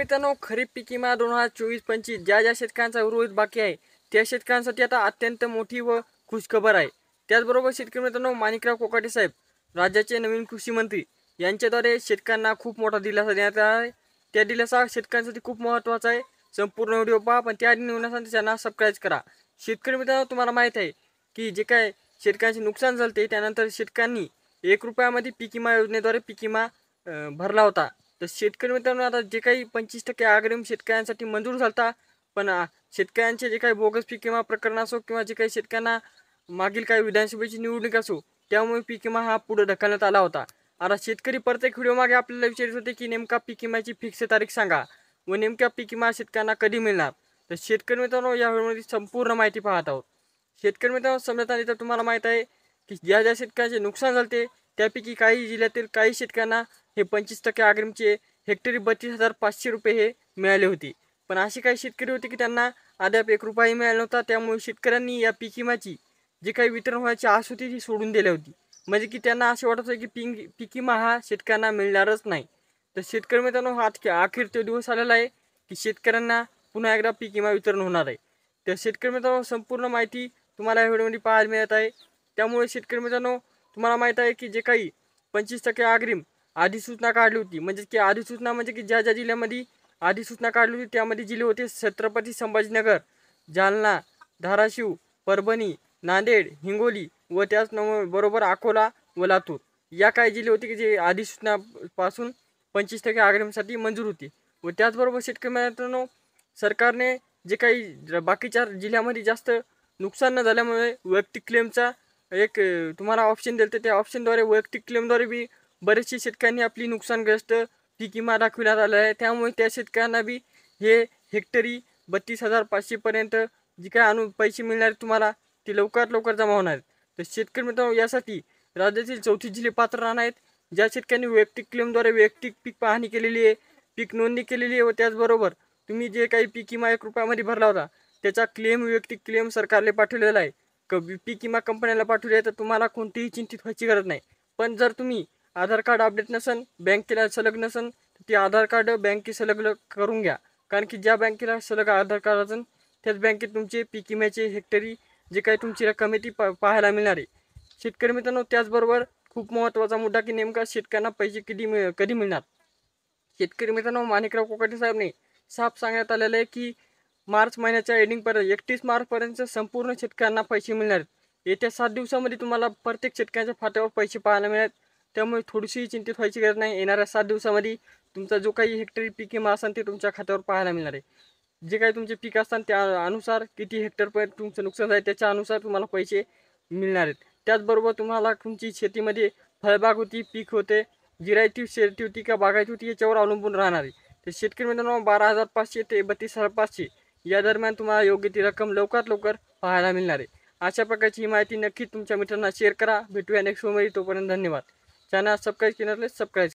मित्रांनो, खरीप पीक विमा 2024-25 ज्या शेतकऱ्यांचा उर्वरित बाकी आहे त्या शेतकऱ्यांसाठी आता अत्यंत मोठी व खुशखबर आहे। त्याचबरोबर शेतकरी मित्रांनो, माणिकराव कोकाटे साहेब राज्याचे नवीन कृषी मंत्री यांच्याद्वारे शेतकऱ्यांना खूप मोठा दिलासा देण्यात आला आहे। त्या दिलासा शेतकऱ्यांसाठी खूप महत्त्वाचा आहे। संपूर्ण व्हिडिओ पहा, पण त्याआधी नवीन चॅनल सबस्क्राइब करा। शेतकरी मित्रांनो, तुम्हाला माहित आहे की जे काय शेतकऱ्यांचे नुकसान झाले त्यानंतर शेतकऱ्यांनी 1 रुपयामध्ये पीक विमा योजनेद्वारे पीक विमा भरला होता। तर शेतकरी मित्रांनो, आता जे काही 25% अग्रिम शेतकऱ्यांसाठी मंजूर झालता, पण शेतकऱ्यांचे जे काही बोगस पीक विमा प्रकरण असो किंवा जे काही शेतकऱ्यांना मागील काही विधानसभेची निवडणूक असो त्यामुळे पीक विमा हा पुढे ढकलण्यात आला होता। आता शेतकरी प्रत्येक व्हिडिओ मागे आपल्याला विचारत होते की नेमका पीक विम्याची फिक्स तारीख सांगा व नेमका पीक विमा शेतकऱ्यांना कधी मिळणार। तर शेतकरी मित्रांनो, या व्हिडिओमध्ये संपूर्ण माहिती पाहत आहोत। शेतकरी मित्रांनो, समजत आले तर तुम्हाला माहीत आहे की ज्या शेतकऱ्यांचे नुकसान झाले त्यापैकी काही जिल्ह्यातील काही शेतकऱ्यांना हे 25% अग्रिमचे हेक्टरी 32,500 रुपये हे मिळाले होते। पण असे काही शेतकरी होते की त्यांना अद्याप 1 रुपयाही मिळाला नव्हता। त्यामुळे शेतकऱ्यांनी या पीक विम्याची जी काही वितरण व्हायची आस होती ती सोडून दिली होती। म्हणजे की त्यांना असे वाटत होते की पीक विमा हा शेतकऱ्यांना मिळणारच नाही। तर शेतकरी मित्रांनो, अखेर तो दिवस आलेला आहे की शेतकऱ्यांना पुन्हा एकदा पीक विमा वितरण होणार आहे। तर शेतकरी मित्रांनो, संपूर्ण माहिती तुम्हाला या व्हिडिओमध्ये पाहायला मिळत आहे। त्यामुळे शेतकरी मित्रांनो, तुम्हाला माहीत आहे की जे काही 25% अग्रिम अधिसूचना काढली होती, म्हणजे की अधिसूचना म्हणजे की ज्या जिल्ह्यामध्ये अधिसूचना काढली होती त्यामध्ये जिल्हे होते छत्रपती संभाजीनगर, जालना, धाराशिव, परभणी, नांदेड, हिंगोली व त्याच बरोबर अकोला व लातूर या काही जिल्हे होते की जे अधिसूचनापासून 25% अग्रिमसाठी मंजूर होती। व त्याचबरोबर शेतकरी मित्रांनो, सरकारने जे काही बाकीच्या जिल्ह्यामध्ये जास्त नुकसान न झाल्यामुळे वैयक्तिक क्लेमचा एक तुम्हाला ऑप्शन दिलं, त्या ऑप्शनद्वारे वैयक्तिक क्लेमद्वारे बी बरेचसे शेतकऱ्यांनी आपली नुकसानग्रस्त पीक विमा दाखविण्यात आला आहे। त्यामुळे त्या शेतकऱ्यांना बी हे हेक्टरी 32,500 पर्यंत जे काय पैसे मिळणार तुम्हाला ते लवकरात लवकर जमा होणार आहेत। तर शेतकरी मित्रांनो, यासाठी राज्यातील 34 जिल्हे पात्र राहणार आहेत। ज्या शेतकऱ्यांनी वैयक्तिक क्लेमद्वारे वैयक्तिक पीक पाहणी केलेली आहे, पीक नोंदणी केलेली आहे व त्याचबरोबर तुम्ही जे काही पीक विमा 1 रुपयामध्ये भरला होता त्याचा क्लेम वैयक्तिक क्लेम सरकारला पाठवलेला आहे, पीक विमा कंपन्याला पाठवले आहे, तर तुम्हाला कोणतीही चिंतित व्हायची गरज नाही। पण जर तुम्ही आधार कार्ड अपडेट नसन, बँकेला संलग्न नसन, तर ते आधार कार्ड बँकेत संलग्न करून घ्या। कारण की ज्या बँकेला संलग्न आधार कार्ड असेल त्याच बँकेत तुमचे पीक विम्याचे हेक्टरी जे काही तुमची रक्कम आहे ती पाहायला मिळणार आहे। शेतकरी मित्रांनो, त्याचबरोबर खूप महत्त्वाचा मुद्दा की नेमका शेतकऱ्यांना पैसे कधी मिळणार। शेतकरी मित्रांनो, माणिकराव कोकाटे साहेबने साफ सांगण्यात आलेलं आहे की मार्च महिन्याच्या एंडिंगपर्यंत 31 मार्चपर्यंत संपूर्ण शेतकऱ्यांना पैसे मिळणार आहेत। येत्या 7 दिवसामध्ये तुम्हाला प्रत्येक शेतकऱ्याच्या खात्यावर पैसे पाहायला मिळतात। त्यामुळे थोडीशी चिंतित व्हायची गरज नाही। येणाऱ्या 7 दिवसामध्ये तुमचा जो काही हेक्टरी पीक विमा असेल ते तुमच्या खात्यावर पाहायला मिळणार आहे। जे काही तुमचे पीक असतात त्या अनुसार किती हेक्टरपर्यंत तुमचं नुकसान आहे त्याच्या अनुसार तुम्हाला पैसे मिळणार आहेत। त्याचबरोबर तुम्हाला तुमची शेतीमध्ये फळबाग होती, पीक होते, जिरायती शेती होती का बागायती होती याच्यावर अवलंबून राहणार आहे। तर शेतकरी मित्रांनो, 12,500 ते 32,500 या दरम्यान तुम्हाला योग्य ती रक्कम लवकरात लवकर पाहायला मिळणार आहे। अशा प्रकारची ही माहिती नक्की तुमच्या मित्रांना शेअर करा। भेटूया नेक्स्ट व्हिडिओमध्ये, तोपर्यंत धन्यवाद। चॅनल सबस्क्राइब केलं तर सबस्क्राइब